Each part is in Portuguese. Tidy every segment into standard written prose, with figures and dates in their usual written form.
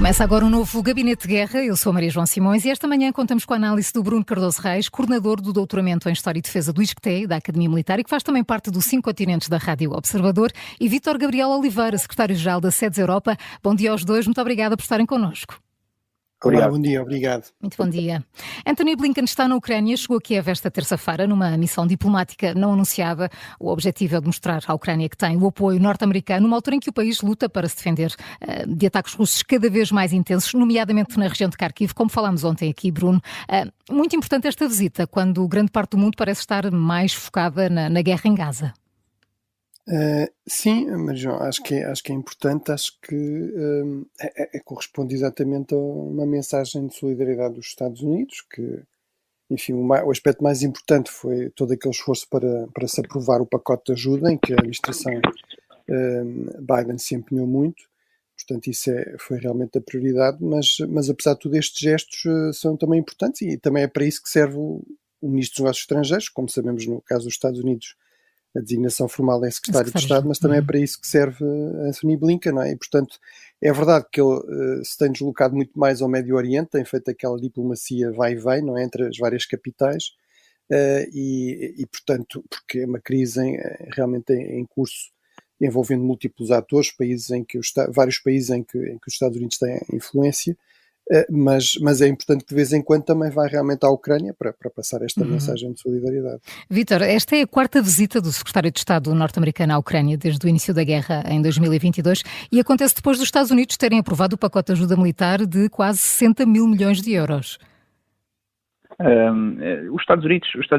Começa agora um novo Gabinete de Guerra. Eu sou a Maria João Simões e esta manhã contamos com a análise do Bruno Cardoso Reis, coordenador do doutoramento em História e Defesa do ISCTE, da Academia Militar, e que faz também parte do 5 Continentes da Rádio Observador, e Vítor Gabriel Oliveira, secretário-geral da SEDES Europa. Bom dia aos dois, muito obrigada por estarem connosco. Olá, bom dia, obrigado. Muito bom dia. Anthony Blinken está na Ucrânia, chegou a Kiev esta terça-feira numa missão diplomática não anunciada. O objetivo é demonstrar à Ucrânia que tem o apoio norte-americano numa altura em que o país luta para se defender de ataques russos cada vez mais intensos, nomeadamente na região de Kharkiv, como falámos ontem aqui, Bruno. Muito importante esta visita, quando grande parte do mundo parece estar mais focada na guerra em Gaza. Sim, mas João, acho que é importante, acho que corresponde exatamente a uma mensagem de solidariedade dos Estados Unidos, que, enfim, o aspecto mais importante foi todo aquele esforço para se aprovar o pacote de ajuda, em que a administração Biden se empenhou muito, portanto isso foi realmente a prioridade, mas apesar de tudo estes gestos são também importantes e também é para isso que serve o Ministro dos Negócios Estrangeiros, como sabemos no caso dos Estados Unidos, a designação formal é secretário de Estado, mas também é para isso que serve Anthony Blinken, não é? E, portanto, é verdade que ele se tem deslocado muito mais ao Médio Oriente, tem feito aquela diplomacia vai e vem, não é? Entre as várias capitais, e portanto, porque é uma crise realmente em curso, envolvendo múltiplos atores, vários países em que os Estados Unidos têm influência, mas é importante que de vez em quando também vá realmente à Ucrânia para passar esta mensagem de solidariedade. Vítor, esta é a quarta visita do secretário de Estado norte-americano à Ucrânia desde o início da guerra em 2022 e acontece depois dos Estados Unidos terem aprovado o pacote de ajuda militar de quase 60 mil milhões de euros. Os Estados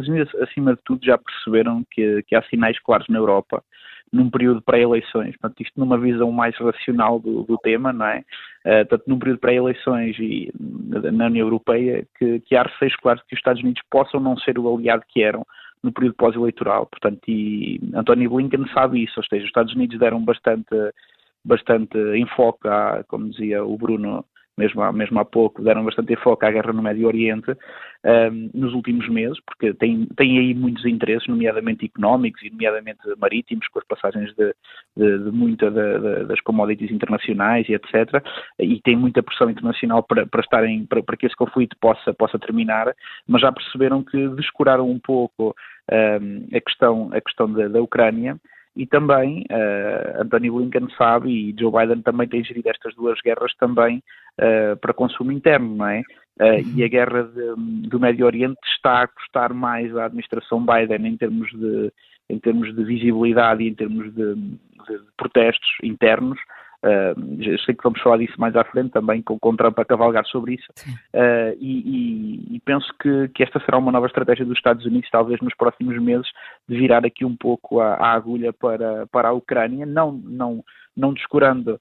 Unidos, acima de tudo, já perceberam que há sinais claros na Europa num período pré-eleições, portanto, isto numa visão mais racional do tema, não é? Portanto, num período pré-eleições e na União Europeia, que há receios claros de que os Estados Unidos possam não ser o aliado que eram no período pós-eleitoral, portanto, e Anthony Blinken sabe isso, ou seja, os Estados Unidos deram bastante enfoque, como dizia o Bruno, mesmo há pouco, deram bastante enfoque à guerra no Médio Oriente nos últimos meses, porque tem aí muitos interesses, nomeadamente económicos e nomeadamente marítimos, com as passagens de muita das commodities internacionais e etc. E tem muita pressão internacional para que esse conflito possa terminar, mas já perceberam que descuraram um pouco a questão da Ucrânia. E também Anthony Blinken sabe, e Joe Biden também tem gerido estas duas guerras também para consumo interno, não é? E a guerra do Médio Oriente está a custar mais à administração Biden em termos de visibilidade e em termos de protestos internos. Sei que vamos falar disso mais à frente também, com Trump a cavalgar sobre isso, e penso que esta será uma nova estratégia dos Estados Unidos, talvez nos próximos meses, de virar aqui um pouco a agulha para a Ucrânia, não descurando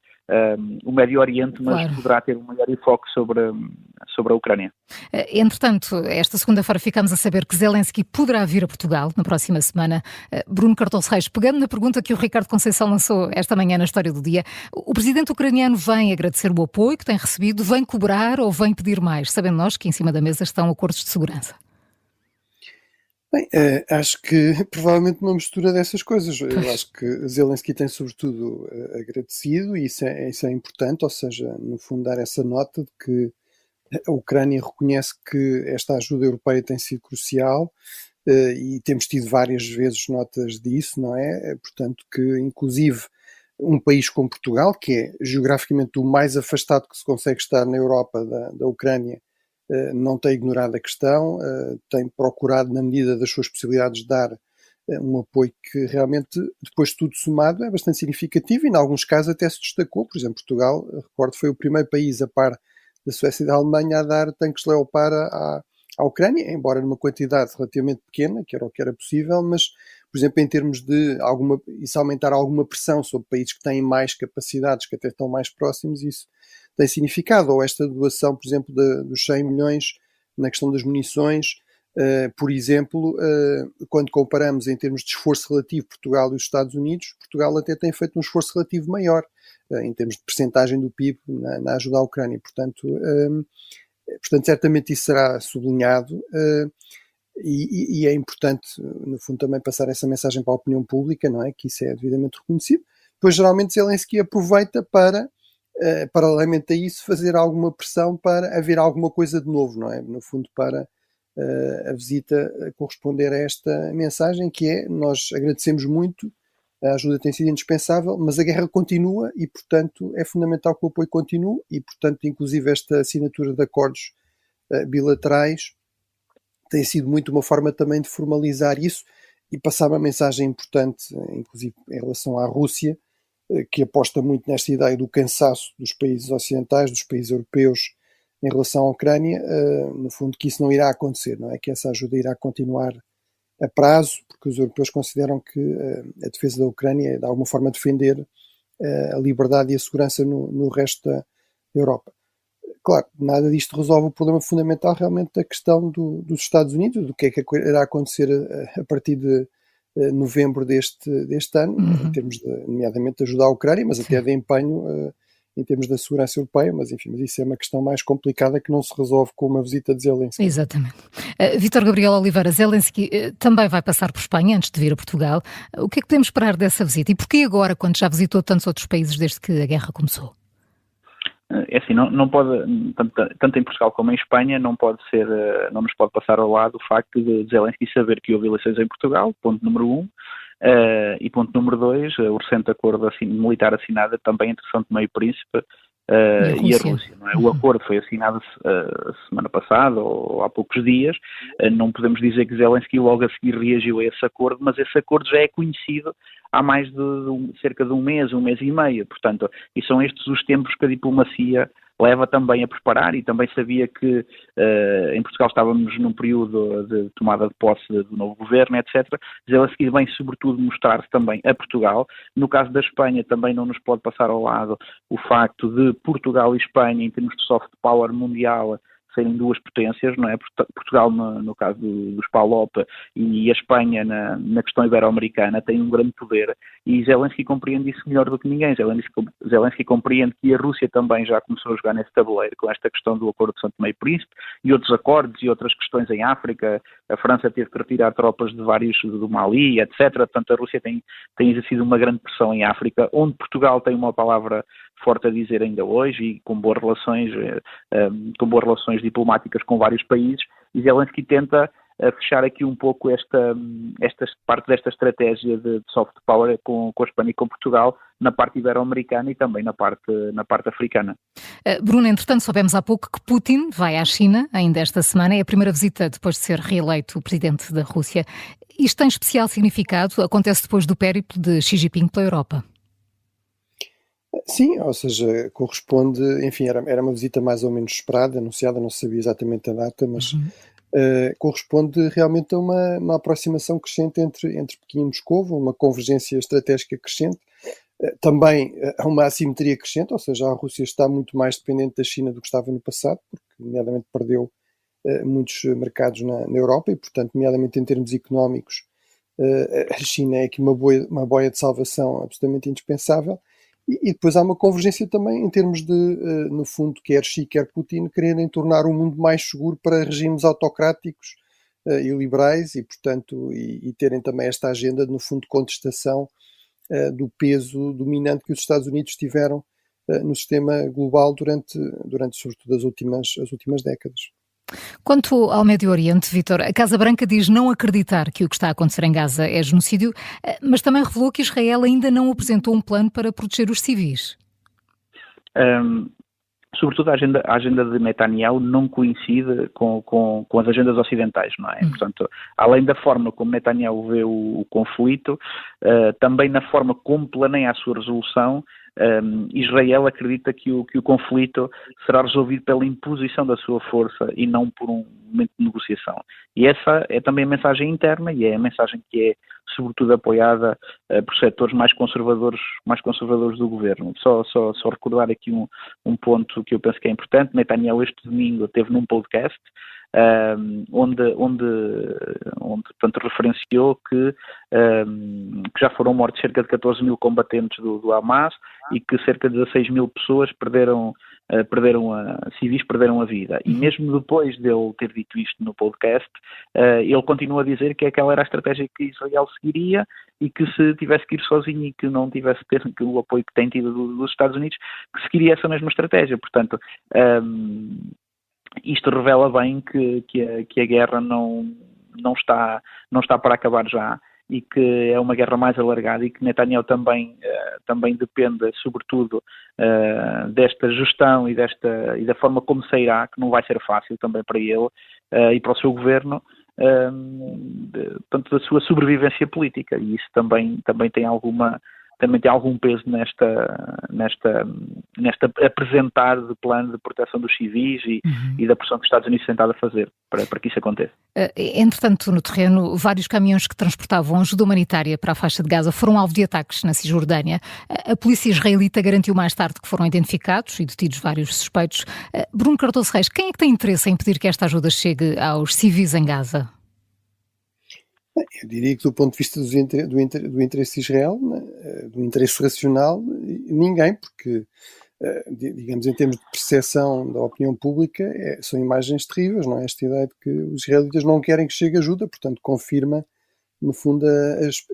o Médio Oriente, mas claro, poderá ter um maior enfoque sobre a Ucrânia. Entretanto, esta segunda-feira ficamos a saber que Zelensky poderá vir a Portugal na próxima semana. Bruno Cardoso Reis, pegando na pergunta que o Ricardo Conceição lançou esta manhã na História do Dia, o presidente ucraniano vem agradecer o apoio que tem recebido, vem cobrar ou vem pedir mais, sabendo nós que em cima da mesa estão acordos de segurança? Bem, acho que provavelmente uma mistura dessas coisas. Eu acho que Zelensky tem sobretudo agradecido e isso é importante, ou seja, no fundo dar essa nota de que a Ucrânia reconhece que esta ajuda europeia tem sido crucial e temos tido várias vezes notas disso, não é? Portanto, que inclusive um país como Portugal, que é geograficamente o mais afastado que se consegue estar na Europa da Ucrânia, não tem ignorado a questão, tem procurado, na medida das suas possibilidades, dar um apoio que realmente, depois de tudo somado, é bastante significativo e, em alguns casos, até se destacou. Por exemplo, Portugal, recordo, foi o primeiro país, a par da Suécia e da Alemanha, a dar tanques Leopard à Ucrânia, embora numa quantidade relativamente pequena, que era o que era possível, mas, por exemplo, em termos de isso aumentar alguma pressão sobre países que têm mais capacidades, que até estão mais próximos, isso tem significado. Ou esta doação, por exemplo, dos 100 milhões na questão das munições, por exemplo, quando comparamos em termos de esforço relativo Portugal e os Estados Unidos, Portugal até tem feito um esforço relativo maior em termos de percentagem do PIB na ajuda à Ucrânia. Portanto, certamente isso será sublinhado e é importante, no fundo, também passar essa mensagem para a opinião pública, não é? Que isso é devidamente reconhecido. Depois, geralmente, Zelensky aproveita para paralelamente a isso, fazer alguma pressão para haver alguma coisa de novo, não é? No fundo, para a visita corresponder a esta mensagem, que é: nós agradecemos muito, a ajuda tem sido indispensável, mas a guerra continua e, portanto, é fundamental que o apoio continue e, portanto, inclusive esta assinatura de acordos bilaterais tem sido muito uma forma também de formalizar isso e passar uma mensagem importante, inclusive em relação à Rússia, que aposta muito nesta ideia do cansaço dos países ocidentais, dos países europeus, em relação à Ucrânia, no fundo, que isso não irá acontecer, não é? Que essa ajuda irá continuar a prazo, porque os europeus consideram que a defesa da Ucrânia é, de alguma forma, defender a liberdade e a segurança no resto da Europa. Claro, nada disto resolve o problema fundamental realmente da questão dos Estados Unidos, do que é que irá acontecer a partir de novembro deste ano, em termos de, nomeadamente, de ajudar a Ucrânia, mas até de empenho em termos da segurança europeia, mas enfim, mas isso é uma questão mais complicada que não se resolve com uma visita de Zelensky. Exatamente. Vítor Gabriel Oliveira, Zelensky também vai passar por Espanha antes de vir a Portugal. O que é que podemos esperar dessa visita? E porquê agora, quando já visitou tantos outros países desde que a guerra começou? É assim, não pode, tanto em Portugal como em Espanha, não nos pode passar ao lado o facto de Zelensky saber que houve eleições em Portugal, ponto número 1, e ponto número 2, o recente acordo militar assinado também entre São Tomé e Príncipe e a Rússia. Não é? O acordo foi assinado semana passada ou há poucos dias. Não podemos dizer que Zelensky logo a seguir reagiu a esse acordo, mas esse acordo já é conhecido há mais de cerca de um mês e meio. Portanto, e são estes os tempos que a diplomacia leva também a preparar, e também sabia que em Portugal estávamos num período de tomada de posse do novo governo, etc. Zelensky vem sobretudo mostrar-se também a Portugal. No caso da Espanha também não nos pode passar ao lado o facto de Portugal e Espanha, em termos de soft power mundial, serem duas potências, não é? Portugal no caso dos PALOP e a Espanha na questão ibero-americana têm um grande poder, e Zelensky compreende isso melhor do que ninguém. Zelensky compreende que a Rússia também já começou a jogar nesse tabuleiro com esta questão do acordo de São Tomé e Príncipe e outros acordos e outras questões em África. A França teve que retirar tropas de vários do Mali, etc. Portanto, a Rússia tem exercido uma grande pressão em África, onde Portugal tem uma palavra forte a dizer ainda hoje, e com boas relações diplomáticas com vários países, e Zelensky tenta fechar aqui um pouco esta parte desta estratégia de soft power com a Espanha e com Portugal, na parte ibero-americana e também na parte africana. Bruno, entretanto, soubemos há pouco que Putin vai à China ainda esta semana. É a primeira visita depois de ser reeleito o presidente da Rússia. Isto tem especial significado? Acontece depois do périplo de Xi Jinping pela Europa? Sim, ou seja, corresponde, enfim, era uma visita mais ou menos esperada, anunciada, não se sabia exatamente a data, mas corresponde realmente a uma aproximação crescente entre Pequim e Moscou, uma convergência estratégica crescente, também a uma assimetria crescente, ou seja, a Rússia está muito mais dependente da China do que estava no passado, porque nomeadamente perdeu muitos mercados na Europa e, portanto, nomeadamente em termos económicos, a China é aqui uma boia de salvação absolutamente indispensável. E depois há uma convergência também em termos de, no fundo, quer Xi, quer Putin, quererem tornar o mundo mais seguro para regimes autocráticos e liberais e, portanto, e terem também esta agenda de, no fundo, de contestação do peso dominante que os Estados Unidos tiveram no sistema global durante sobretudo, as últimas décadas. Quanto ao Médio Oriente, Vítor, a Casa Branca diz não acreditar que o que está a acontecer em Gaza é genocídio, mas também revelou que Israel ainda não apresentou um plano para proteger os civis. Sobretudo a agenda de Netanyahu não coincide com as agendas ocidentais, não é? Portanto, além da forma como Netanyahu vê o conflito, também na forma como planeia a sua resolução, Israel acredita que o conflito será resolvido pela imposição da sua força e não por um momento de negociação. E essa é também a mensagem interna e é a mensagem que é sobretudo apoiada por setores mais conservadores do governo. Só recordar aqui um ponto que eu penso que é importante. Netanyahu este domingo esteve num podcast portanto, referenciou que já foram mortos cerca de 14 mil combatentes do Hamas e que cerca de 16 mil pessoas civis perderam a vida. E mesmo depois dele ter dito isto no podcast, ele continua a dizer que aquela era a estratégia que Israel seguiria e que se tivesse que ir sozinho e que não tivesse que o apoio que tem tido dos Estados Unidos, que seguiria essa mesma estratégia. Portanto, isto revela bem que a guerra não está para acabar já, e que é uma guerra mais alargada, e que Netanyahu também depende, sobretudo, desta gestão e da forma como sairá, que não vai ser fácil também para ele e para o seu governo, portanto, da sua sobrevivência política, e isso também tem algum peso nesta apresentar de plano de proteção dos civis e da pressão que os Estados Unidos têm estado a fazer para que isso aconteça. Entretanto, no terreno, vários caminhões que transportavam ajuda humanitária para a faixa de Gaza foram alvo de ataques na Cisjordânia. A polícia israelita garantiu mais tarde que foram identificados e detidos vários suspeitos. Bruno Cardoso Reis, quem é que tem interesse em impedir que esta ajuda chegue aos civis em Gaza? Bem, eu diria que do ponto de vista do interesse de Israel, do interesse racional, ninguém, porque, digamos, em termos de percepção da opinião pública, são imagens terríveis, não é? Esta ideia de que os israelitas não querem que chegue ajuda, portanto confirma, no fundo,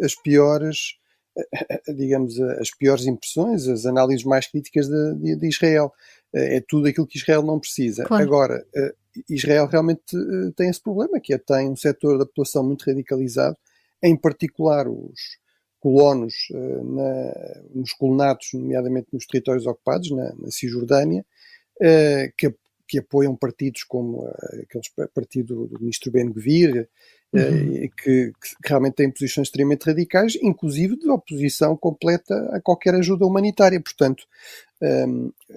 as piores, digamos, as piores impressões, as análises mais críticas de Israel. É tudo aquilo que Israel não precisa. Claro. Agora, Israel realmente tem esse problema, que tem um setor da população muito radicalizado, em particular os colonos nos colonatos, nomeadamente nos territórios ocupados, na Cisjordânia, que apoiam partidos como aquele partido do ministro Ben-Gvir, que realmente têm posições extremamente radicais, inclusive de oposição completa a qualquer ajuda humanitária. Portanto,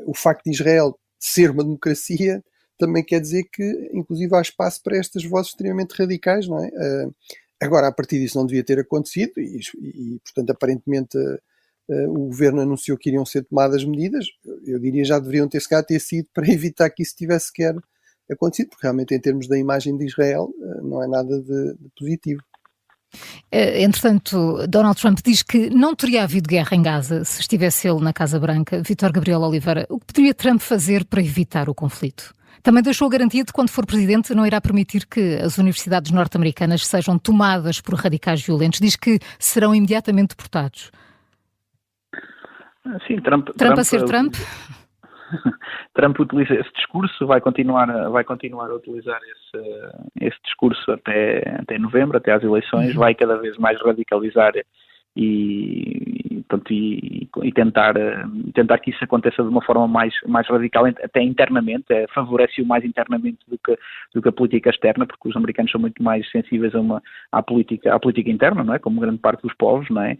o facto de Israel ser uma democracia também quer dizer que, inclusive, há espaço para estas vozes extremamente radicais, não é? Agora, a partir disso não devia ter acontecido e portanto, aparentemente o governo anunciou que iriam ser tomadas medidas. Eu diria já deveriam ter sido para evitar que isso tivesse sequer acontecido, porque realmente em termos da imagem de Israel não é nada de positivo. Entretanto, Donald Trump diz que não teria havido guerra em Gaza se estivesse ele na Casa Branca. Vítor Gabriel Oliveira, o que poderia Trump fazer para evitar o conflito? Também deixou a garantia de que, quando for presidente, não irá permitir que as universidades norte-americanas sejam tomadas por radicais violentos. Diz que serão imediatamente deportados. Sim, Trump a ser Trump? Trump utiliza esse discurso, vai continuar a utilizar esse discurso até novembro, até às eleições, vai cada vez mais radicalizar e tentar que isso aconteça de uma forma mais radical, até internamente, favorece-o mais internamente do que a política externa, porque os americanos são muito mais sensíveis à política interna, não é? Como grande parte dos povos, não é?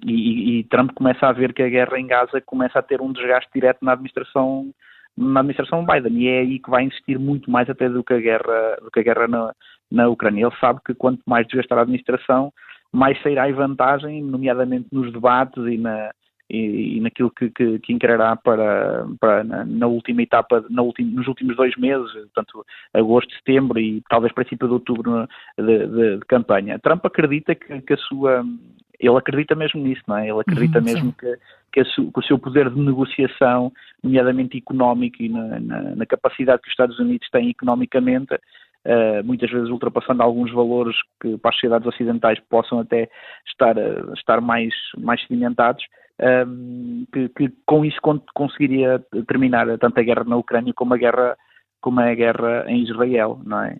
E Trump começa a ver que a guerra em Gaza começa a ter um desgaste direto na administração Biden, e é aí que vai insistir muito mais até do que a guerra na Ucrânia. Ele sabe que quanto mais desgastar a administração, mais sairá em vantagem, nomeadamente nos debates e naquilo que encarará na última etapa, nos últimos 2 meses, portanto, agosto, setembro e talvez princípio de outubro de campanha. Trump acredita ele acredita mesmo nisso, não é? Ele acredita mesmo que o seu poder de negociação, nomeadamente económico, e na capacidade que os Estados Unidos têm economicamente, muitas vezes ultrapassando alguns valores que para as sociedades ocidentais possam até estar mais sedimentados, que com isso conseguiria terminar tanto a guerra na Ucrânia como a guerra em Israel, não é?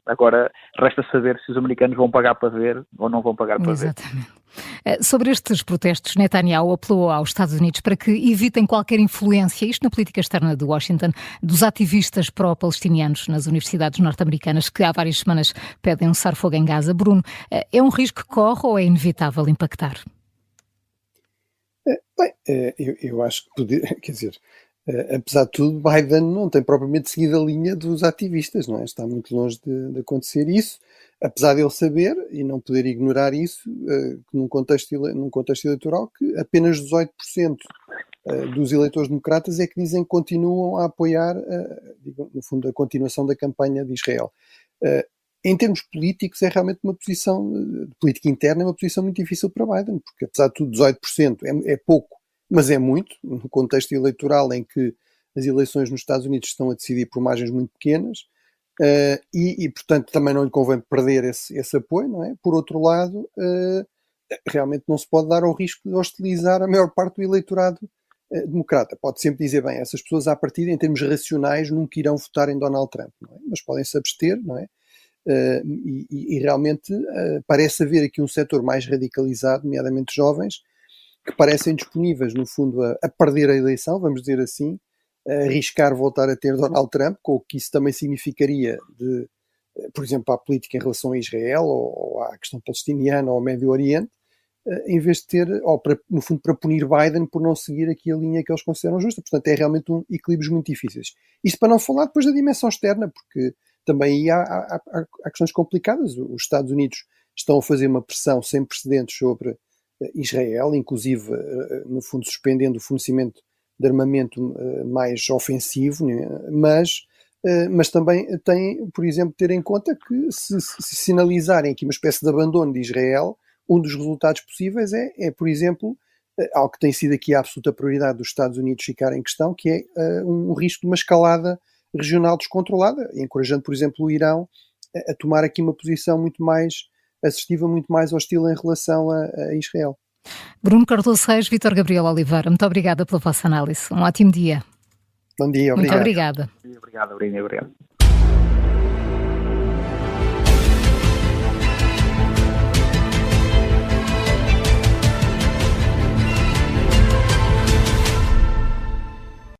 Agora resta saber se os americanos vão pagar para ver ou não vão pagar para ver. Exatamente. Sobre estes protestos, Netanyahu apelou aos Estados Unidos para que evitem qualquer influência, isto na política externa de Washington, dos ativistas pró-palestinianos nas universidades norte-americanas, que há várias semanas pedem um cessar-fogo em Gaza. Bruno, é um risco que corre ou é inevitável impactar? Bem, eu acho que quer dizer, apesar de tudo, Biden não tem propriamente seguido a linha dos ativistas, não é? Está muito longe de acontecer isso, apesar de ele saber e não poder ignorar isso, que num contexto eleitoral, que apenas 18% dos eleitores democratas é que dizem que continuam a apoiar, no fundo, a continuação da campanha de Israel. Em termos políticos, é realmente uma posição, de política interna, é uma posição muito difícil para Biden, porque apesar de tudo, 18% é pouco, mas é muito, no contexto eleitoral em que as eleições nos Estados Unidos estão a decidir por margens muito pequenas, portanto, também não lhe convém perder esse apoio, não é? Por outro lado, realmente não se pode dar ao risco de hostilizar a maior parte do eleitorado democrata. Pode sempre dizer, bem, essas pessoas à partida, em termos racionais, nunca irão votar em Donald Trump, não é? Mas podem se abster, não é? E realmente parece haver aqui um setor mais radicalizado, nomeadamente jovens, que parecem disponíveis, no fundo, a perder a eleição, vamos dizer assim, a arriscar voltar a ter Donald Trump, com o que isso também significaria por exemplo, à política em relação a Israel, ou à questão palestiniana, ou ao Médio Oriente, em vez de ter, no fundo, para punir Biden por não seguir aqui a linha que eles consideram justa. Portanto, é realmente equilíbrios muito difíceis. Isto para não falar depois da dimensão externa, porque também aí há questões complicadas. Os Estados Unidos estão a fazer uma pressão sem precedentes sobre Israel, inclusive, no fundo, suspendendo o fornecimento de armamento mais ofensivo, né? Mas também tem, por exemplo, ter em conta que se sinalizarem aqui uma espécie de abandono de Israel, um dos resultados possíveis é, por exemplo, algo que tem sido aqui a absoluta prioridade dos Estados Unidos ficar em questão, que é um risco de uma escalada regional descontrolada, encorajando, por exemplo, o Irão a tomar aqui uma posição muito mais assistiva, muito mais hostil em relação a Israel. Bruno Cardoso Reis, Vítor Gabriel Oliveira, muito obrigada pela vossa análise. Um ótimo dia. Bom dia, obrigado. Muito obrigada. Obrigado.